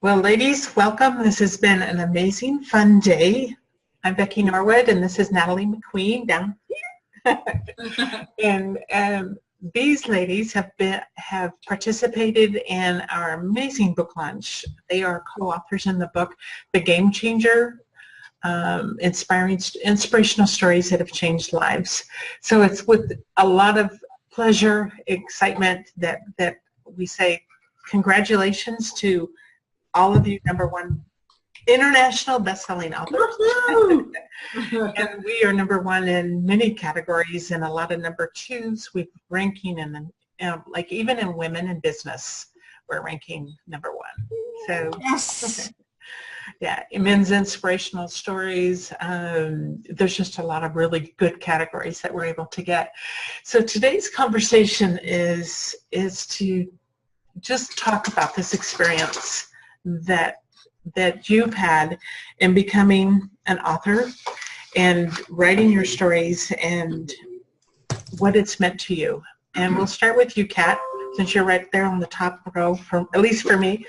Well, ladies, welcome. This has been an amazing, fun day. I'm Becky Norwood, and this is Natalie McQueen down here. And these ladies have participated in our amazing book launch. They are co-authors in the book, The Game Changer, inspirational stories that have changed lives. So it's with a lot of pleasure, excitement that we say congratulations to all of you #1 international best-selling authors. And we are #1 in many categories and a lot of #2s. We're ranking in, like even in women in business, we're ranking #1. So yes. Yeah, men's inspirational stories. There's just a lot of really good categories that we're able to get. So today's conversation is to just talk about this experience that you've had in becoming an author and writing your stories and what it's meant to you. And we'll start with you, Kat, since you're right there on the top row, at least for me.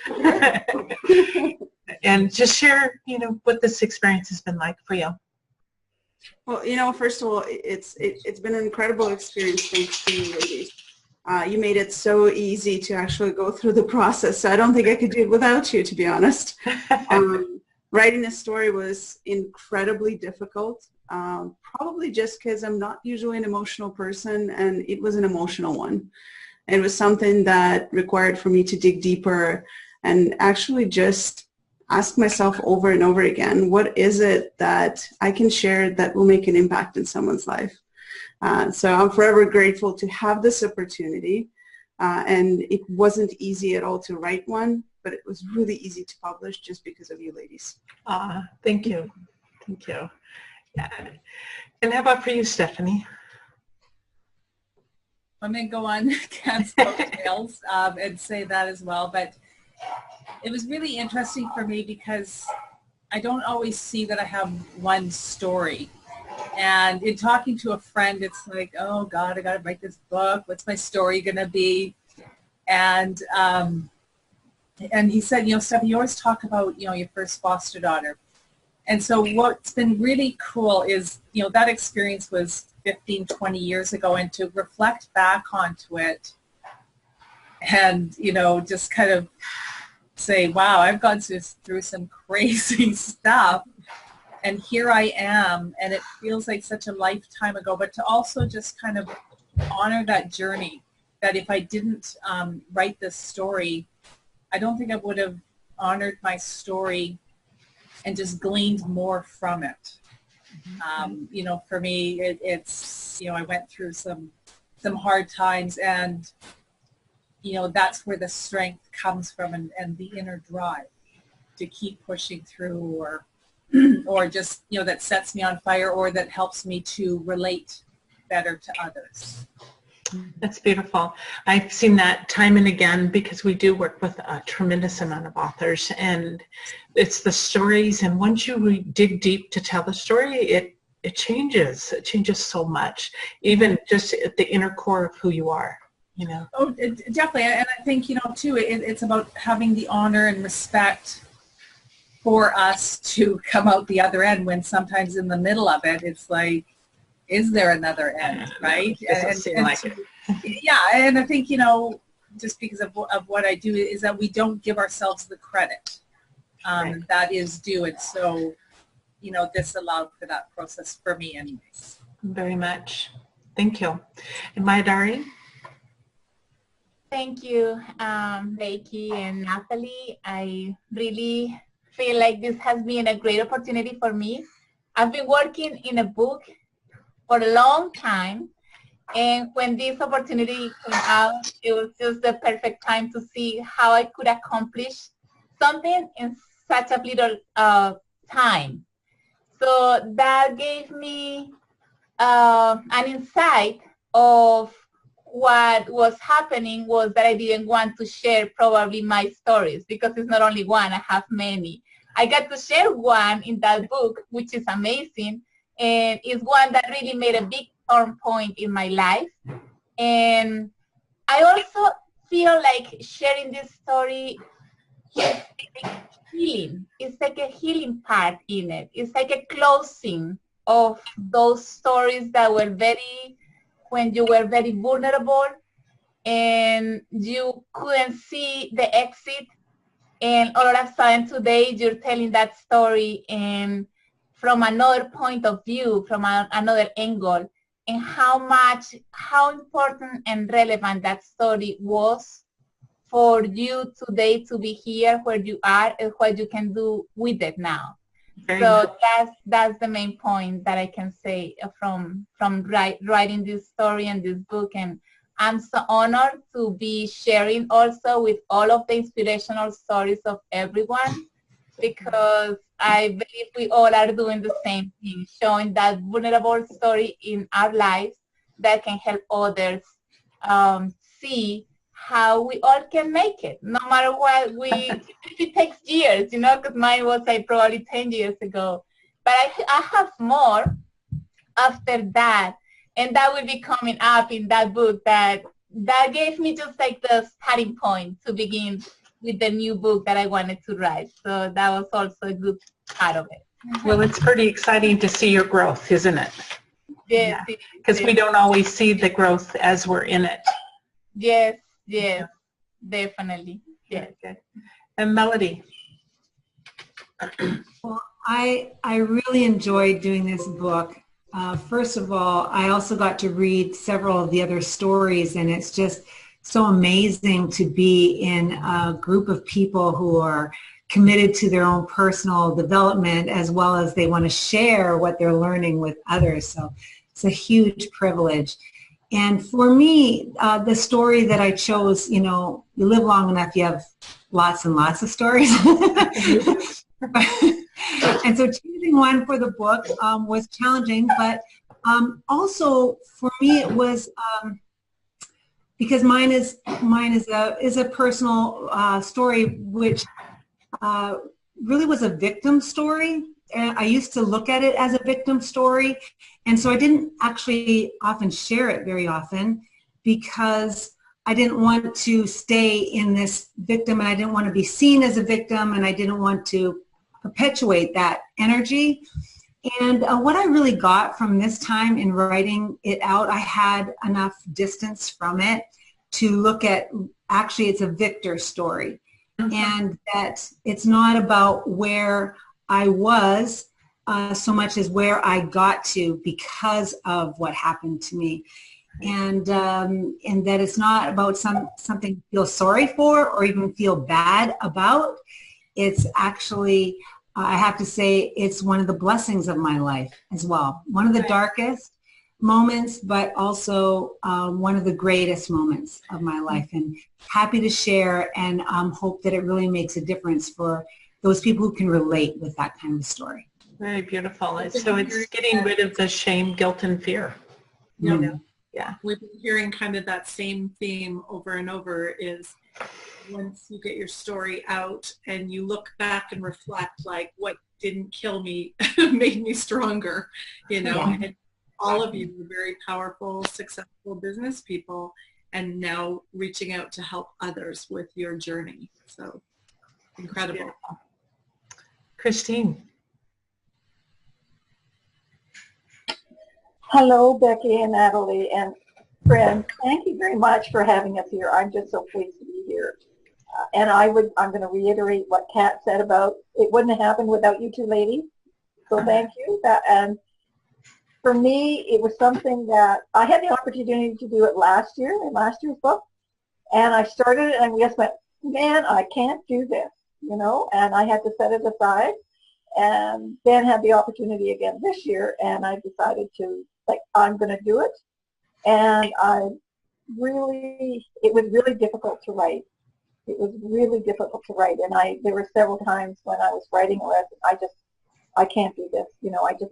And just share, what this experience has been like for you. Well, first of all, it's been an incredible experience. Thanks to you, ladies. You made it so easy to actually go through the process. So I don't think I could do it without you, to be honest. Writing a story was incredibly difficult, probably just because I'm not usually an emotional person, and it was an emotional one. It was something that required for me to dig deeper and actually just ask myself over and over again, what is it that I can share that will make an impact in someone's life? So I'm forever grateful to have this opportunity, and it wasn't easy at all to write one, but it was really easy to publish just because of you ladies. Thank you. Thank you. Yeah. And how about for you, Stephanie? I'm going to go on Kat's coattails and say that as well, but it was really interesting for me because I don't always see that I have one story. And in talking to a friend, it's like, oh God, I got to write this book. What's my story going to be? And he said, Stephanie, you always talk about, your first foster daughter. And so what's been really cool is, that experience was 15, 20 years ago, and to reflect back onto it and, just kind of say, wow, I've gone through some crazy stuff. And here I am, and it feels like such a lifetime ago, but to also just kind of honor that journey, that if I didn't write this story, I don't think I would have honored my story and just gleaned more from it. For me, it's, I went through some hard times, and, that's where the strength comes from, and the inner drive to keep pushing through, or just, that sets me on fire, or that helps me to relate better to others. That's beautiful. I've seen that time and again because we do work with a tremendous amount of authors, and it's the stories, and once you dig deep to tell the story, it changes. It changes so much, even just at the inner core of who you are, Oh, definitely. And I think, too, it's about having the honor and respect for us to come out the other end, when sometimes in the middle of it, it's like, is there another end, right? Yeah, and I think, just because of what I do, is that we don't give ourselves the credit Right. that is due. And so, this allowed for that process for me anyways. Very much. Thank you. And Mayadari? Thank you, Becky and Natalie. I really feel like this has been a great opportunity for me. I've been working in a book for a long time, and when this opportunity came out, it was just the perfect time to see how I could accomplish something in such a little time. So that gave me an insight of what was happening was that I didn't want to share probably my stories, because it's not only one, I have many. I got to share one in that book, which is amazing, and it's one that really made a big turn point in my life. And I also feel like sharing this story healing. It's like a healing part in it. It's like a closing of those stories that were when you were very vulnerable and you couldn't see the exit. And all of a sudden today you're telling that story and from another point of view, from another angle, and how important and relevant that story was for you today to be here where you are and what you can do with it now. So that's the main point that I can say from writing this story and this book. And I'm so honored to be sharing also with all of the inspirational stories of everyone, because I believe we all are doing the same thing, showing that vulnerable story in our lives that can help others see how we all can make it, no matter what if it takes years, because mine was like probably 10 years ago. But I have more after that, and that will be coming up in that book that gave me just like the starting point to begin with the new book that I wanted to write. So that was also a good part of it. Well, it's pretty exciting to see your growth, isn't it? Yes. Because we don't always see the growth as we're in it. Yes, definitely. Yes. Good. And Melodee? Well, I really enjoyed doing this book. First of all, I also got to read several of the other stories, and it's just so amazing to be in a group of people who are committed to their own personal development as well as they want to share what they're learning with others. So it's a huge privilege. And for me, the story that I chose, you live long enough, you have lots and lots of stories. And so choosing one for the book was challenging, but also for me it was because mine is a personal story, which really was a victim story. I used to look at it as a victim story, and so I didn't actually often share it very often because I didn't want to stay in this victim, and I didn't want to be seen as a victim, and I didn't want to perpetuate that energy. And what I really got from this time in writing it out, I had enough distance from it to look at, actually it's a victor story. And that it's not about where I was so much as where I got to because of what happened to me. And that it's not about something to feel sorry for or even feel bad about. It's actually, I have to say, it's one of the blessings of my life as well. One of the darkest moments, but also one of the greatest moments of my life. And happy to share, and hope that it really makes a difference for those people who can relate with that kind of story. Very beautiful. So it's getting rid of the shame, guilt, and fear. Yeah. We've been hearing kind of that same theme over and over, is once you get your story out and you look back and reflect, like, what didn't kill me made me stronger, and all of you are very powerful, successful business people, and now reaching out to help others with your journey. So incredible. Christine. Hello, Becky and Natalie and friends. Thank you very much for having us here. I'm just so pleased to be here. And I'm going to reiterate what Kat said about it wouldn't have happened without you two ladies. So thank you. And for me, it was something that I had the opportunity to do it last year, in last year's book. And I started it and I just went, man, I can't do this, and I had to set it aside. And then had the opportunity again this year, and I decided to, I'm going to do it. And it was really difficult to write. It was really difficult to write, and there were several times when I was writing it, I can't do this,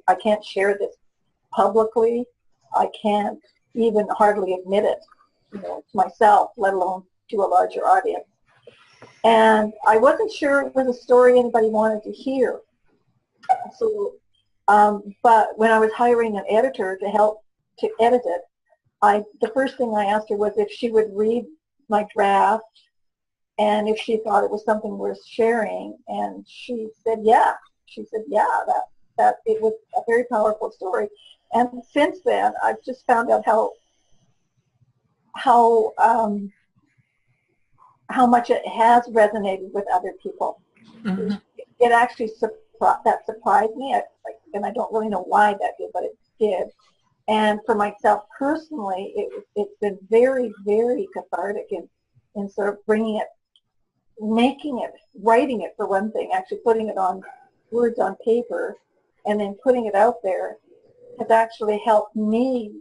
I can't share this publicly. I can't even hardly admit it, to myself, let alone to a larger audience. And I wasn't sure it was a story anybody wanted to hear. So, but when I was hiring an editor to help to edit it, the first thing I asked her was if she would read my draft and if she thought it was something worth sharing. And she said, yeah. She said, yeah, that it was a very powerful story. And since then, I've just found out how much it has resonated with other people. Mm-hmm. It actually that surprised me, and I don't really know why that did, but it did. And for myself personally, it's been very, very cathartic in sort of bringing it, making it, writing it for one thing, actually putting it on words on paper, and then putting it out there has actually helped me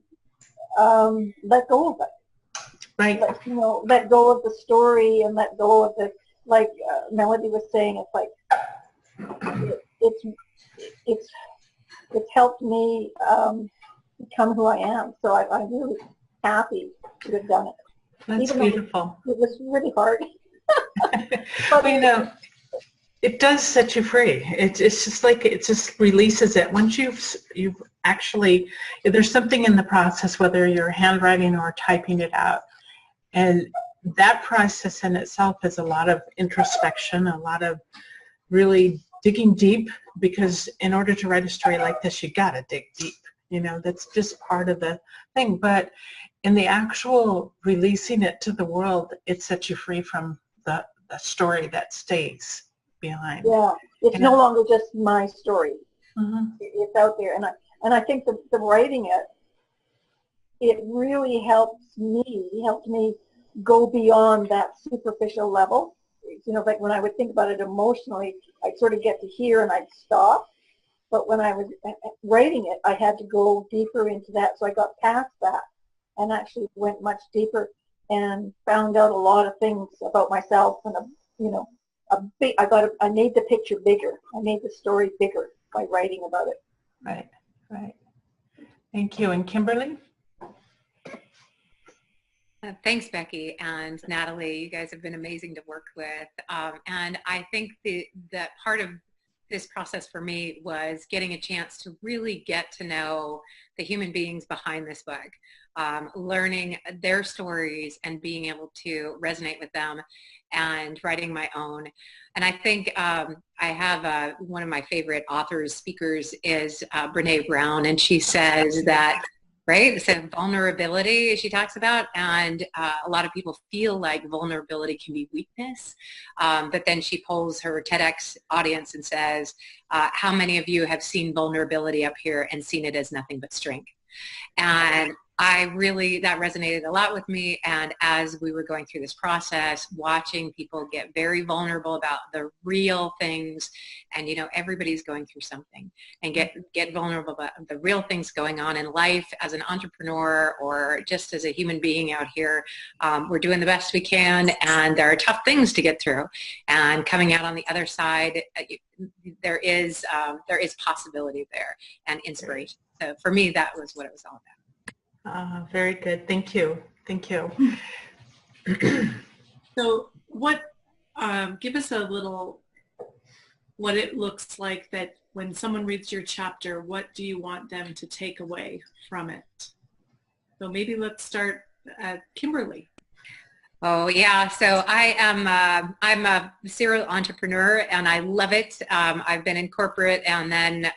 let go of it. Right. Let go of the story and let go of the, like Melodee was saying, it's like it's helped me become who I am. So I'm really happy to have done it. That's even beautiful. It was really hard. But it does set you free. It's just like, it just releases it. Once you've actually, there's something in the process, whether you're handwriting or typing it out, and that process in itself is a lot of introspection, a lot of really digging deep, because in order to write a story like this, you gotta dig deep. That's just part of the thing. But in the actual releasing it to the world, it sets you free from the story that stays behind. Yeah, it's no longer just my story. Mm-hmm. It's out there, and I think the writing it really helped me go beyond that superficial level. Like when I would think about it emotionally, I'd sort of get to here and I'd stop. But when I was writing it, I had to go deeper into that. So I got past that and actually went much deeper and found out a lot of things about myself. And I made the picture bigger. I made the story bigger by writing about it. Right. Thank you. And Kimberly? Thanks, Becky and Natalie. You guys have been amazing to work with. And I think that part of this process for me was getting a chance to really get to know the human beings behind this book, learning their stories and being able to resonate with them and writing my own. And I think I have one of my favorite authors, speakers is Brene Brown, and she says that, right? So vulnerability, she talks about, and a lot of people feel like vulnerability can be weakness. But then she polls her TEDx audience and says, how many of you have seen vulnerability up here and seen it as nothing but strength? And that resonated a lot with me. And as we were going through this process, watching people get very vulnerable about the real things, and everybody's going through something, and get vulnerable about the real things going on in life as an entrepreneur or just as a human being out here. We're doing the best we can, and there are tough things to get through. And coming out on the other side, there is possibility there and inspiration. So for me, that was what it was all about. Very good. Thank you. So give us a little, what it looks like that when someone reads your chapter, what do you want them to take away from it? So maybe let's start at Kimberly. Oh yeah, so I'm a serial entrepreneur and I love it. I've been in corporate and then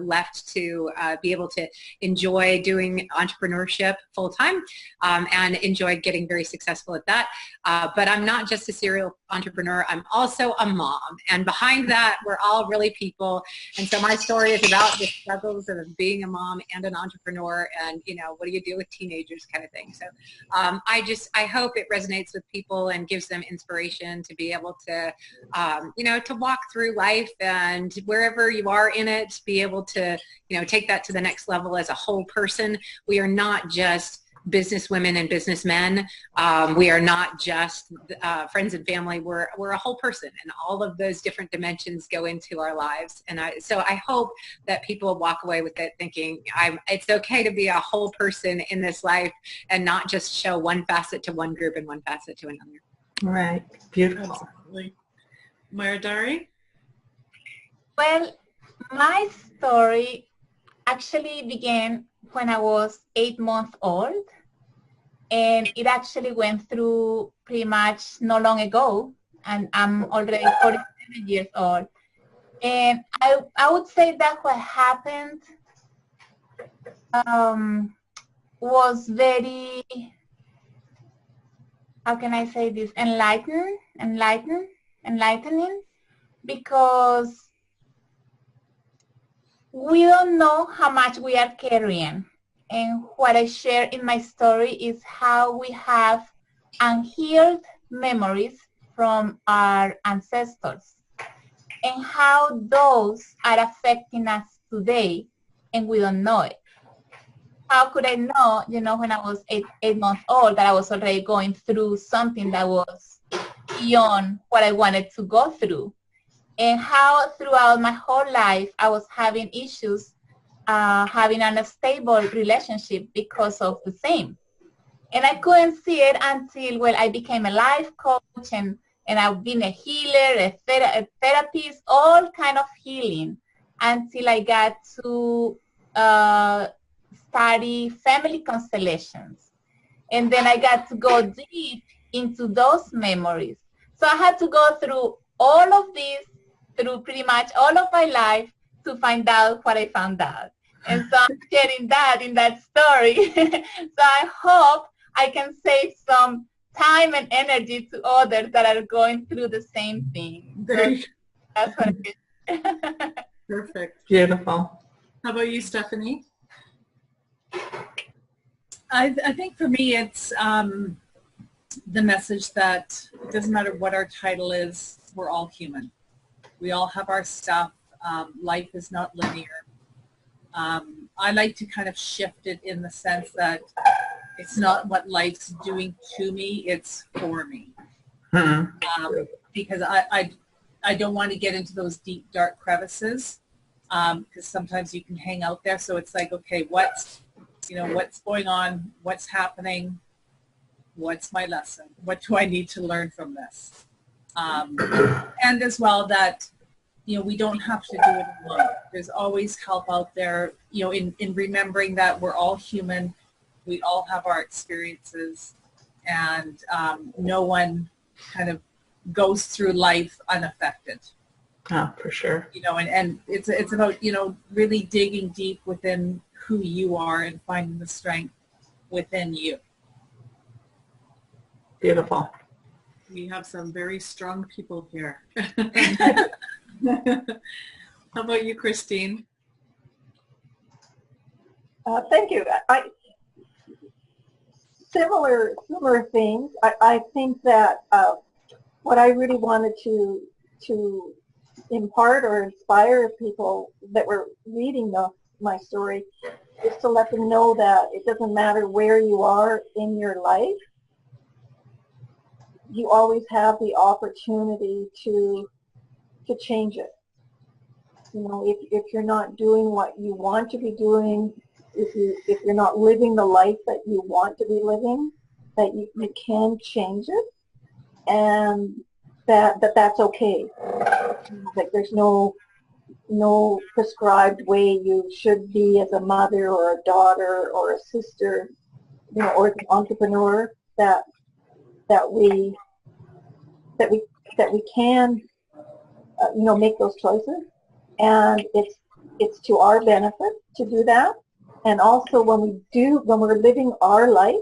left to be able to enjoy doing entrepreneurship full time and enjoy getting very successful at that. But I'm not just a serial entrepreneur, I'm also a mom. And behind that, we're all really people. And so my story is about the struggles of being a mom and an entrepreneur, and what do you do with teenagers kind of thing. So I hope it resonates with people and gives them inspiration to be able to, to walk through life, and wherever you are in it, be able to, take that to the next level as a whole person. We are not just business women and businessmen. We are not just friends and family. We're a whole person, and all of those different dimensions go into our lives. And so I hope that people walk away with it thinking it's okay to be a whole person in this life and not just show one facet to one group and one facet to another. Right. Beautiful. Absolutely. Mayadari? Well, my story actually began when I was 8 months old, and it actually went through pretty much not long ago. and I'm already 47 years old. And I would say that what happened was very, how can I say this, enlightening, because we don't know how much we are carrying. And what I share in my story is how we have unhealed memories from our ancestors and how those are affecting us today and we don't know it. How could I know, when I was eight months old, that I was already going through something that was beyond what I wanted to go through? And how throughout my whole life I was having issues, having an unstable relationship because of the same. And I couldn't see it until, well, I became a life coach, and I've been a healer, a therapist, all kind of healing, until I got to study family constellations. And then I got to go deep into those memories. So I had to go through all of this, through pretty much all of my life, to find out what I found out. And so I'm sharing that in that story. So I hope I can save some time and energy to others that are going through the same thing. So that's what it is. Perfect. Beautiful. How about you, Stephanie? I think for me it's the message that it doesn't matter what our title is, we're all human. We all have our stuff. Life is not linear. I like to kind of shift it in the sense that it's not what life's doing to me, it's for me. Because I don't want to get into those deep, dark crevices, because sometimes you can hang out there. So it's like, okay, what's going on? What's happening? What's my lesson? What do I need to learn from this? And as well that, we don't have to do it alone. There's always help out there, in remembering that we're all human. We all have our experiences, and no one kind of goes through life unaffected. Oh, for sure. And it's about, really digging deep within who you are and finding the strength within you. Beautiful. We have some very strong people here. How about you, Christine? Thank you. Similar themes. I think that what I really wanted to impart or inspire people that were reading my story is to let them know that it doesn't matter where you are in your life, you always have the opportunity to change it. If you're not doing what you want to be doing, if you're not living the life that you want to be living, that you can change it, and that's okay. Like there's no prescribed way you should be as a mother or a daughter or a sister, or an entrepreneur that we can make those choices, and it's to our benefit to do that. And also when we're living our life,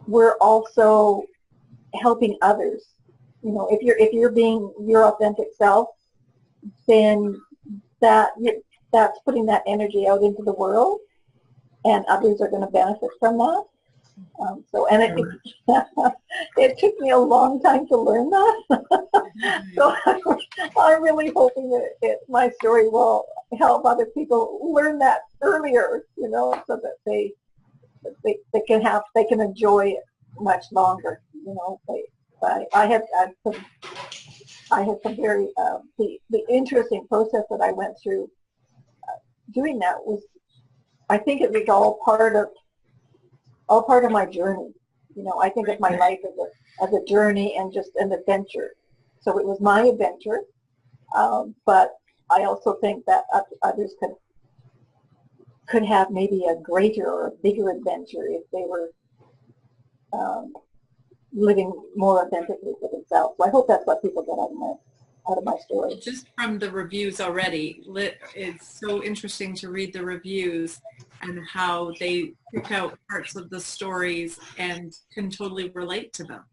we're also helping others. If you're being your authentic self, then that's putting that energy out into the world, and others are going to benefit from that. It took me a long time to learn that. So I'm really hoping that my story will help other people learn that earlier, so that they can enjoy it much longer. I had some very the interesting process that I went through doing that was, I think it was all part of my journey. I think of my life as a journey and just an adventure. So it was my adventure, but I also think that others could have maybe a greater or a bigger adventure if they were living more authentically for themselves. So I hope that's what people get out of my story. Just from the reviews already, it's so interesting to read the reviews and how they pick out parts of the stories and can totally relate to them.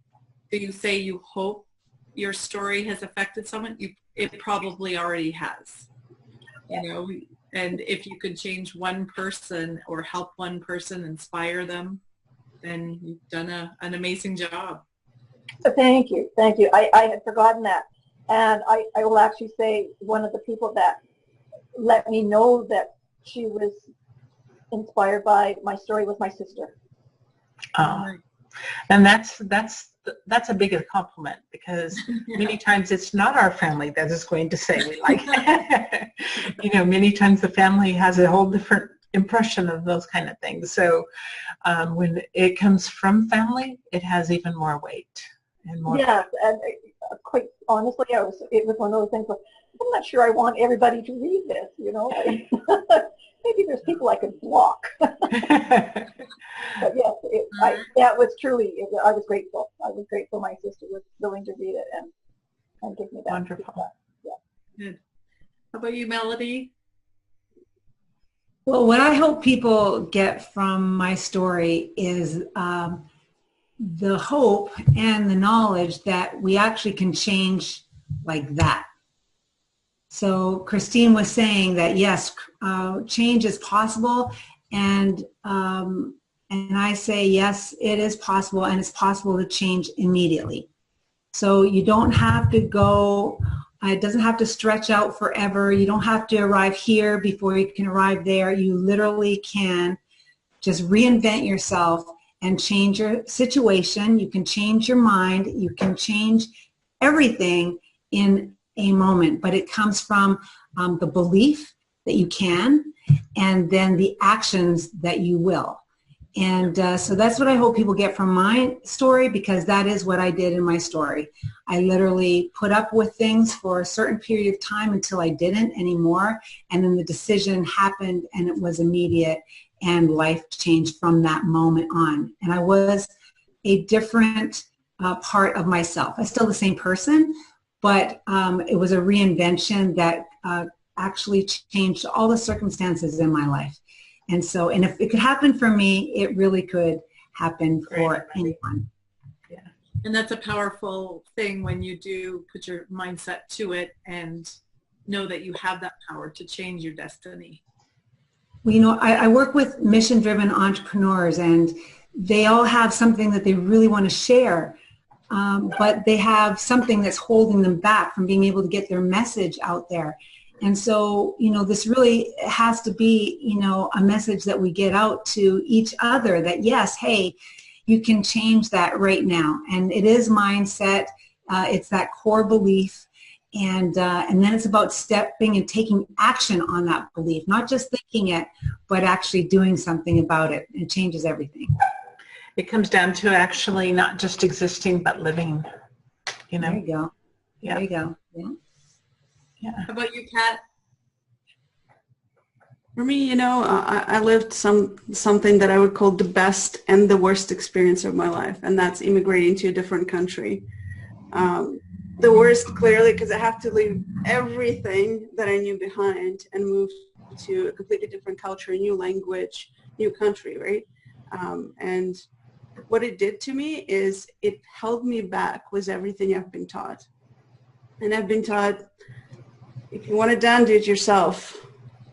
So you say you hope your story has affected someone, it probably already has. You know, and if you could change one person or help one person, inspire them, then you've done an amazing job. Thank you. Thank you. I had forgotten that. And I will actually say one of the people that let me know that she was inspired by my story was my sister. And that's a big compliment, because many times it's not our family that is going to say we like it. You know, many times the family has a whole different impression of those kind of things. So when it comes from family, it has even more weight and more. Yeah, and quite honestly, it was one of those things where I'm not sure I want everybody to read this, you know. Maybe there's people I could block. But yes, that was truly, I was grateful. I was grateful my sister was willing to read it and give me that. Wonderful. Yeah. Good. How about you, Melodee? Well, what I hope people get from my story is the hope and the knowledge that we actually can change like that. So Christine was saying that yes, change is possible, and I say yes, it is possible, and it's possible to change immediately. So you don't have to go. It doesn't have to stretch out forever. You don't have to arrive here before you can arrive there. You literally can just reinvent yourself and change your situation. You can change your mind. You can change everything in a moment, but it comes from the belief that you can, and then the actions that you will. And so that's what I hope people get from my story, because that is what I did in my story. I literally put up with things for a certain period of time until I didn't anymore, and then the decision happened and it was immediate, and life changed from that moment on. And I was a different part of myself. I'm still the same person, but it was a reinvention that actually changed all the circumstances in my life. And so, and if it could happen for me, it really could happen for anyone. Yeah. And that's a powerful thing when you do put your mindset to it and know that you have that power to change your destiny. Well, you know, I work with mission-driven entrepreneurs, and they all have something that they really want to share, but they have something that's holding them back from being able to get their message out there. And so, you know, this really has to be, you know, a message that we get out to each other that, yes, hey, you can change that right now. And it is mindset. It's that core belief. And then it's about stepping and taking action on that belief, not just thinking it, but actually doing something about it. It changes everything. It comes down to actually not just existing, but living, you know. There you go. Yeah. There you go. Yeah. Yeah. How about you, Kat? For me, you know, I lived something that I would call the best and the worst experience of my life, and that's immigrating to a different country. The worst, clearly, because I have to leave everything that I knew behind and move to a completely different culture, new language, new country, right? And what it did to me is it held me back with everything I've been taught. And I've been taught, if you want it done, do it yourself.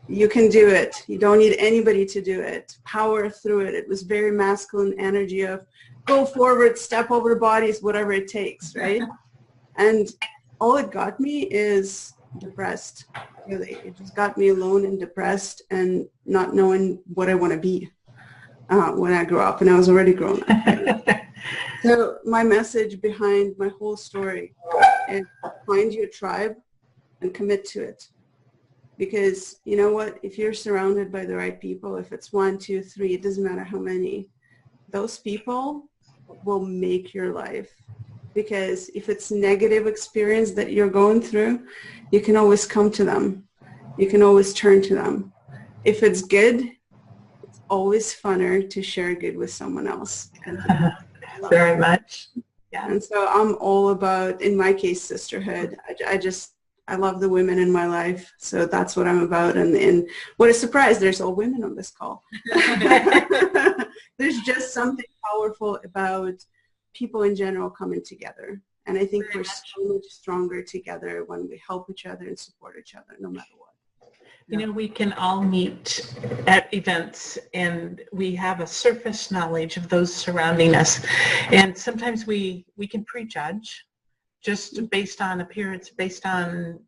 You can do it. You don't need anybody to do it. Power through it. It was very masculine energy of go forward, step over the bodies, whatever it takes, right? And all it got me is depressed, really. It just got me alone and depressed and not knowing what I want to be when I grow up, and I was already grown up. So my message behind my whole story is find your tribe and commit to it. Because you know what, if you're surrounded by the right people, if it's 1, 2, 3, it doesn't matter how many, those people will make your life. Because if it's negative experience that you're going through, you can always come to them. You can always turn to them. If it's good, it's always funner to share good with someone else. Very much. Yeah. And so I'm all about, in my case, sisterhood. I love the women in my life, so that's what I'm about. And what a surprise, there's all women on this call. There's just something powerful about people in general coming together. And I think we're so much stronger together when we help each other and support each other, no matter what. You know, we can all meet at events and we have a surface knowledge of those surrounding us. And sometimes we can prejudge just based on appearance, based on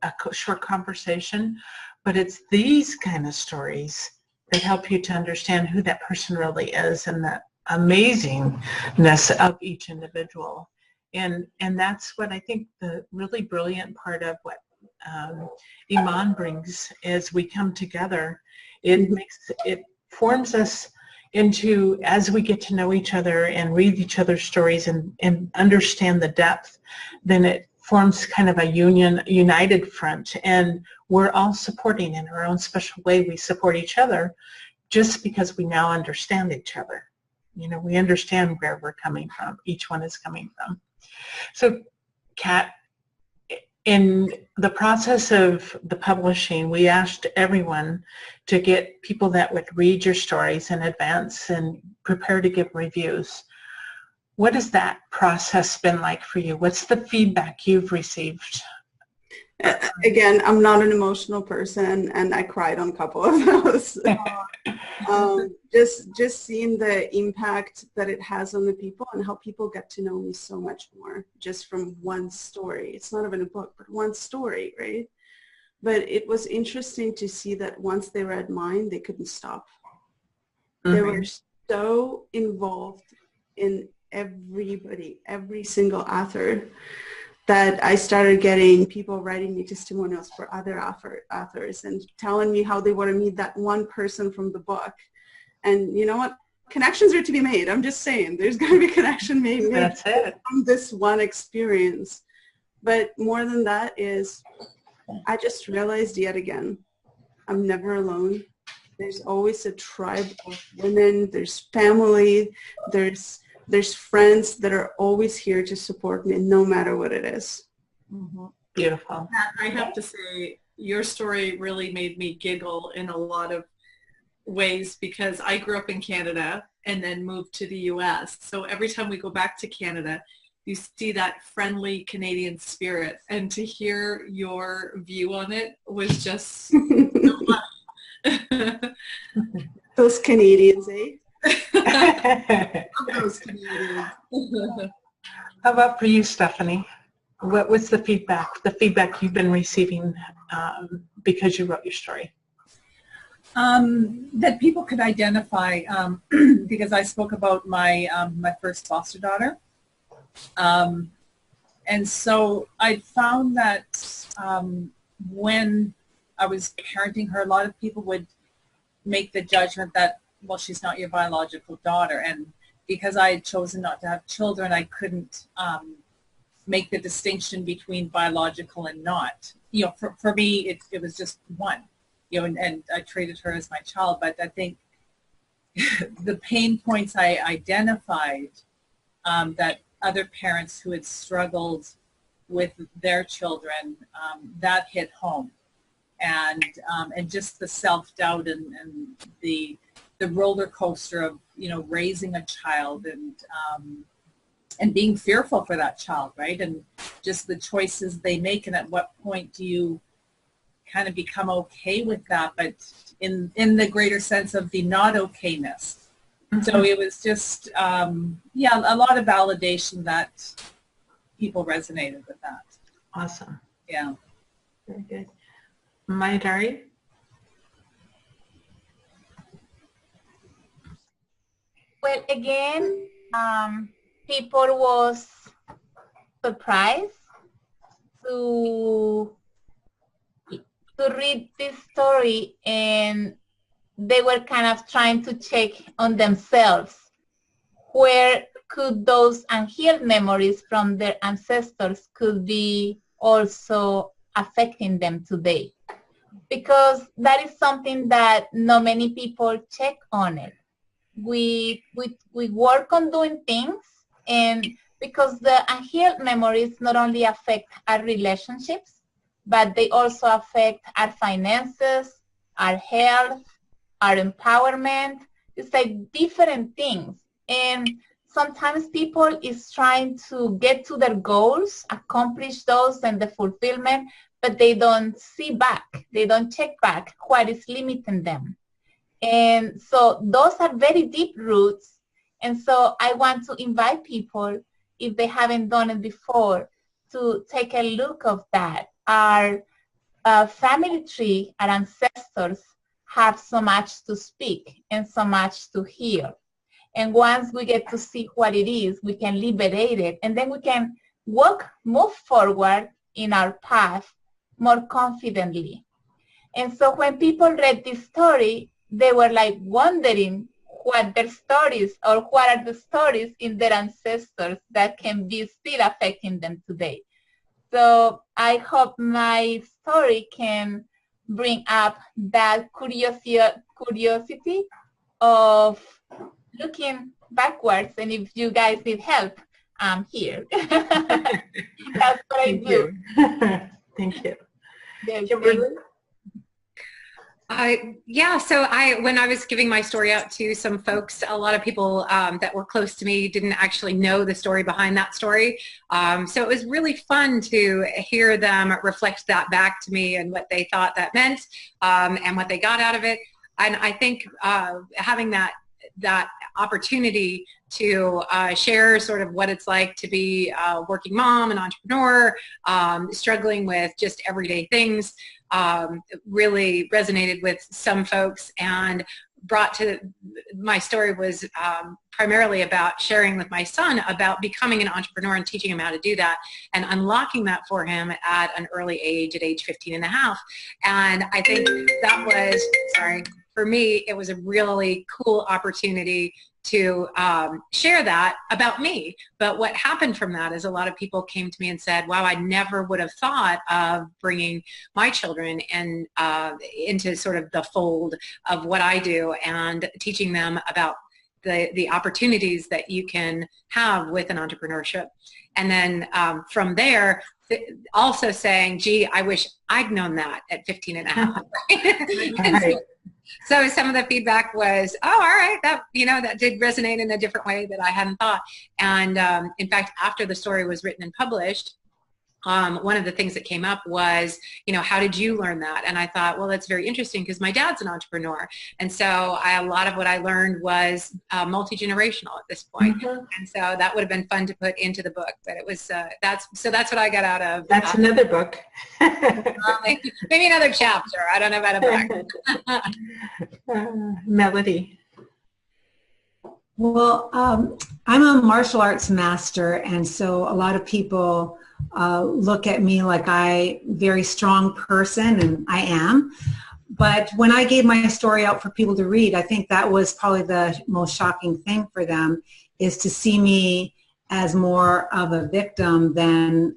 a short conversation. But it's these kind of stories that help you to understand who that person really is and the amazingness of each individual. And that's what I think the really brilliant part of what Iman brings is we come together. It forms us into, as we get to know each other and read each other's stories and understand the depth, then it forms kind of a united front, and we're all supporting in our own special way. We support each other just because we now understand each other. You know, we understand where we're coming from, each one is coming from. So, Kat, in the process of the publishing, we asked everyone to get people that would read your stories in advance and prepare to give reviews. What has that process been like for you? What's the feedback you've received? Again, I'm not an emotional person, and I cried on a couple of those. Just seeing the impact that it has on the people and how people get to know me so much more just from one story. It's not even a book, but one story, right? But it was interesting to see that once they read mine, they couldn't stop. They were so involved in every single author, that I started getting people writing me testimonials for other authors and telling me how they want to meet that one person from the book. And you know what? Connections are to be made. I'm just saying, there's going to be connection made That's it. from this one experience. But more than that is, I just realized yet again, I'm never alone. There's always a tribe of women. There's family. There's friends that are always here to support me no matter what it is. Beautiful. I have to say, your story really made me giggle in a lot of ways because I grew up in Canada and then moved to the US. So every time we go back to Canada, you see that friendly Canadian spirit. And to hear your view on it was just so fun. Those Canadians, eh? How about for you, Stephanie? What was the feedback you've been receiving because you wrote your story? That people could identify, because I spoke about my my first foster daughter, and so I found that when I was parenting her, a lot of people would make the judgment that, well, she's not your biological daughter, and because I had chosen not to have children, I couldn't make the distinction between biological and not. You know, for me, it was just one. You know, and I treated her as my child. But I think the pain points I identified that other parents who had struggled with their children, that hit home, and just the self-doubt and the roller coaster of, you know, raising a child and being fearful for that child, right? And just the choices they make, and at what point do you kind of become okay with that, but in the greater sense of the not okayness. So it was just, a lot of validation that people resonated with that. Awesome. Yeah. Very good. Mayadari? Well, again, people was surprised to read this story, and they were kind of trying to check on themselves. Where could those unhealed memories from their ancestors could be also affecting them today? Because that is something that not many people check on it. We work on doing things, and because the unhealed memories not only affect our relationships, but they also affect our finances, our health, our empowerment. It's like different things. And sometimes people is trying to get to their goals, accomplish those and the fulfillment, but they don't see back. They don't check back what is limiting them. And so those are very deep roots. And so I want to invite people, if they haven't done it before, to take a look of that. Our family tree, our ancestors have so much to speak and so much to heal. And once we get to see what it is, we can liberate it, and then we can move forward in our path more confidently. And so when people read this story, they were like wondering what their stories, or what are the stories in their ancestors that can be still affecting them today. So I hope my story can bring up that curiosity of looking backwards, and if you guys need help, I'm here. That's what I do. Thank you. Yes, Kimberly? Yeah, so when I was giving my story out to some folks, a lot of people that were close to me didn't actually know the story behind that story. So it was really fun to hear them reflect that back to me and what they thought that meant, and what they got out of it. And I think having that opportunity to share sort of what it's like to be a working mom, an entrepreneur, struggling with just everyday things, really resonated with some folks, and brought to my story was primarily about sharing with my son about becoming an entrepreneur and teaching him how to do that and unlocking that for him at an early age, at age 15 and a half. And I think that was, for me, it was a really cool opportunity to share that about me. But what happened from that is a lot of people came to me and said, wow, I never would have thought of bringing my children and into sort of the fold of what I do and teaching them about the opportunities that you can have with an entrepreneurship. And then from there, also saying, gee, I wish I'd known that at 15 and a half. Right? So some of the feedback was, oh, all right, that did resonate in a different way that I hadn't thought. And in fact, after the story was written and published, one of the things that came up was, how did you learn that? And I thought, well, that's very interesting because my dad's an entrepreneur. And so a lot of what I learned was multi-generational at this point. Mm-hmm. And so that would have been fun to put into the book. But it was, that's what I got out of. That's another book. Maybe another chapter. I don't know about a book. Melodee. Well, I'm a martial arts master, and so a lot of people look at me like I'm a very strong person, and I am. But when I gave my story out for people to read, I think that was probably the most shocking thing for them, is to see me as more of a victim than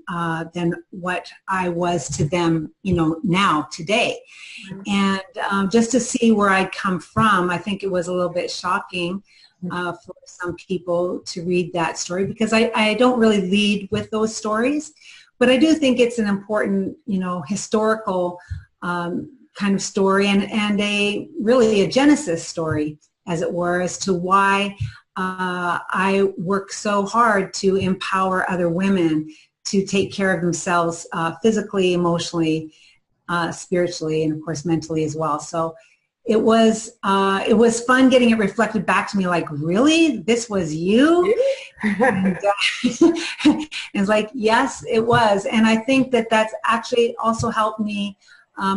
what I was to them, now, today. And just to see where I'd come from, I think it was a little bit shocking for some people to read that story, because I don't really lead with those stories, but I do think it's an important, historical kind of story, and really a genesis story, as it were, as to why I work so hard to empower other women to take care of themselves physically, emotionally, spiritually, and of course mentally as well. So it was fun getting it reflected back to me, like, really? This was you? And, it's like, yes, it was. And I think that that's actually also helped me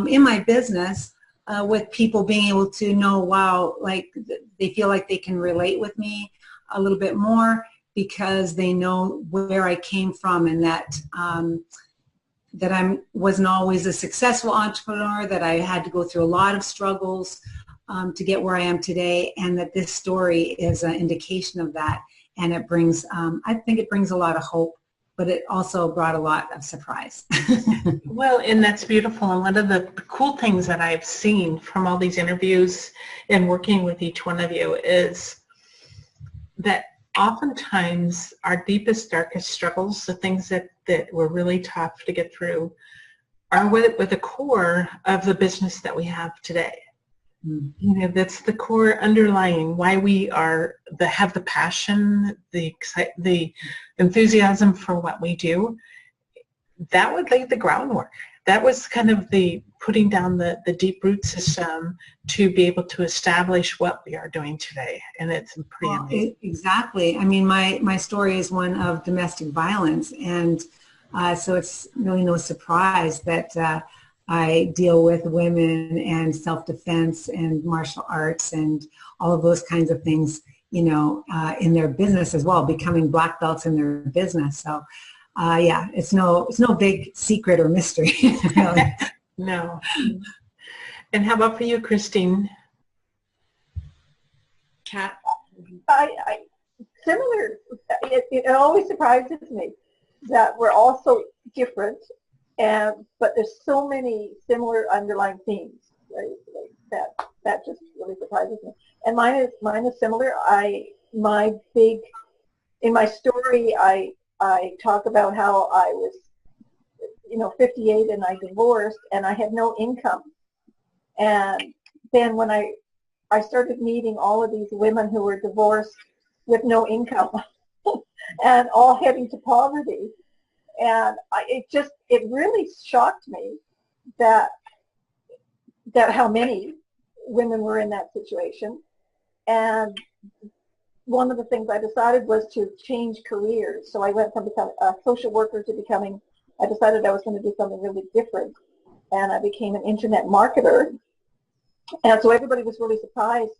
in my business with people being able to know, wow, like they feel like they can relate with me a little bit more because they know where I came from, and that that I wasn't always a successful entrepreneur, that I had to go through a lot of struggles to get where I am today, and that this story is an indication of that. And it brings, I think it brings a lot of hope, but it also brought a lot of surprise. Well, and that's beautiful. And one of the cool things that I've seen from all these interviews and working with each one of you is that oftentimes our deepest, darkest struggles, the things that were really tough to get through, are with the core of the business that we have today. You know, that's the core underlying why we have the passion, the enthusiasm for what we do. That would lay the groundwork. That was kind of the putting down the deep root system to be able to establish what we are doing today. And it's pretty amazing. Exactly. I mean, my story is one of domestic violence. And so it's really no surprise that I deal with women and self-defense and martial arts and all of those kinds of things, you know, in their business as well, becoming black belts in their business. So yeah, it's no big secret or mystery. Really. No. And how about for you, Christine? Kat? I similar. It always surprises me that we're all so different, but there's so many similar underlying themes, right? Like that just really surprises me. And mine is similar. In my story, I talk about how I was, 58 and I divorced and I had no income. And then when I started meeting all of these women who were divorced with no income and all heading to poverty, and it really shocked me that how many women were in that situation. And one of the things I decided was to change careers. So I went from becoming a social worker to I decided I was going to do something really different. And I became an internet marketer. And so everybody was really surprised,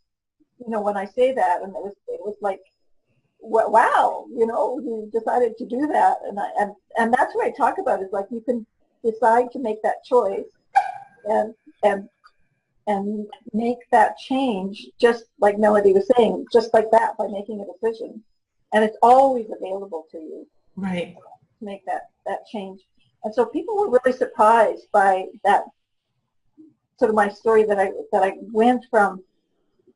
when I say that. And it was like, wow, you decided to do that. And that's what I talk about, is like you can decide to make that choice and make that change, just like Melodee was saying, just like that, by making a decision. And it's always available to you. Right. To make that change. And so people were really surprised by that, sort of my story, that I went from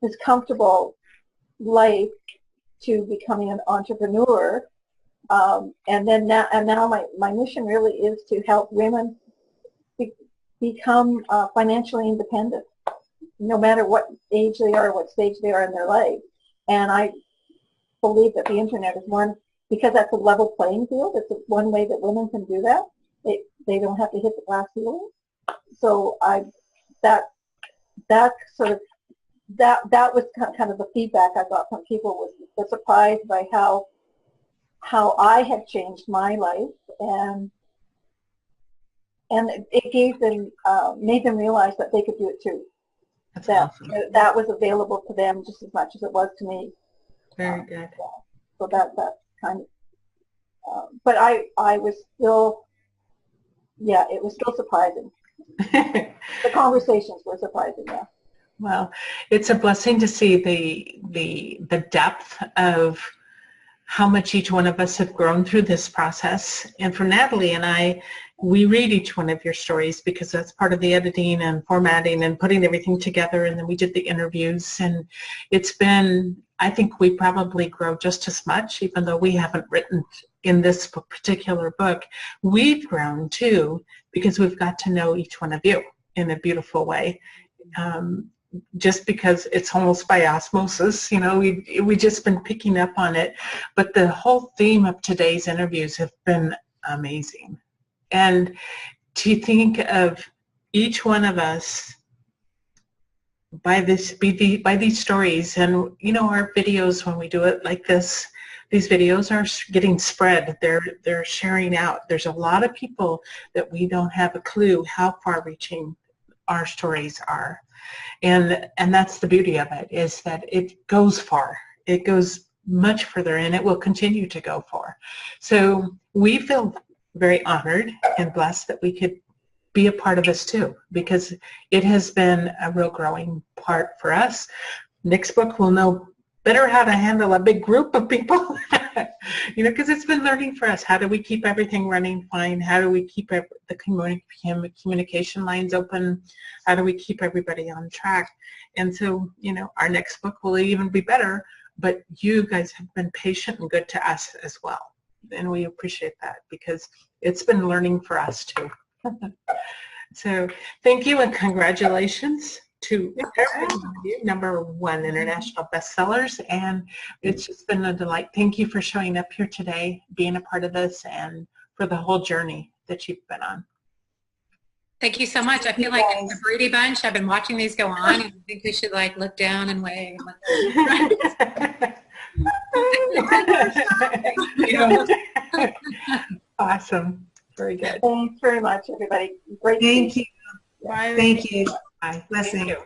this comfortable life to becoming an entrepreneur. And now my mission really is to help women become financially independent, no matter what age they are, what stage they are in their life. And I believe that the internet is one, because that's a level playing field. It's one way that women can do that. They don't have to hit the glass ceiling. So that was kind of the feedback I got from people, was surprised by how I had changed my life, and it gave them, made them realize that they could do it too. That's that awesome. that was available to them just as much as it was to me. Very good. So that's kind of, but I was still, it was still surprising. The conversations were surprising, yeah. Well, it's a blessing to see the depth of how much each one of us have grown through this process. And for Natalie and I, we read each one of your stories because that's part of the editing and formatting and putting everything together. And then we did the interviews, and it's been, I think we probably grow just as much, even though we haven't written in this particular book. We've grown too, because we've got to know each one of you in a beautiful way. Just because it's almost by osmosis, we just been picking up on it. But the whole theme of today's interviews have been amazing. And to think of each one of us by these stories, and our videos, when we do it like this, these videos are getting spread. They're sharing out. There's a lot of people that we don't have a clue how far-reaching our stories are. And that's the beauty of it, is that it goes far. It goes much further, and it will continue to go far. So we feel very honored and blessed that we could be a part of this too, because it has been a real growing part for us. Next book, we'll know better how to handle a big group of people, because it's been learning for us. How do we keep everything running fine? How do we keep the communication lines open? How do we keep everybody on track? And so, our next book will even be better but you guys have been patient and good to us as well. And we appreciate that because it's been learning for us too. So thank you and congratulations to every one of you, #1 international bestsellers, and it's just been a delight. Thank you for showing up here today, being a part of this, and for the whole journey that you've been on. Thank you so much. I feel like it's a Brady Bunch. I've been watching these go on, and I think we should like look down and wave. Awesome. Very good. Thanks very much, everybody. Great. Thank you. Bye. Thank you. Bye. Blessings. Thank you.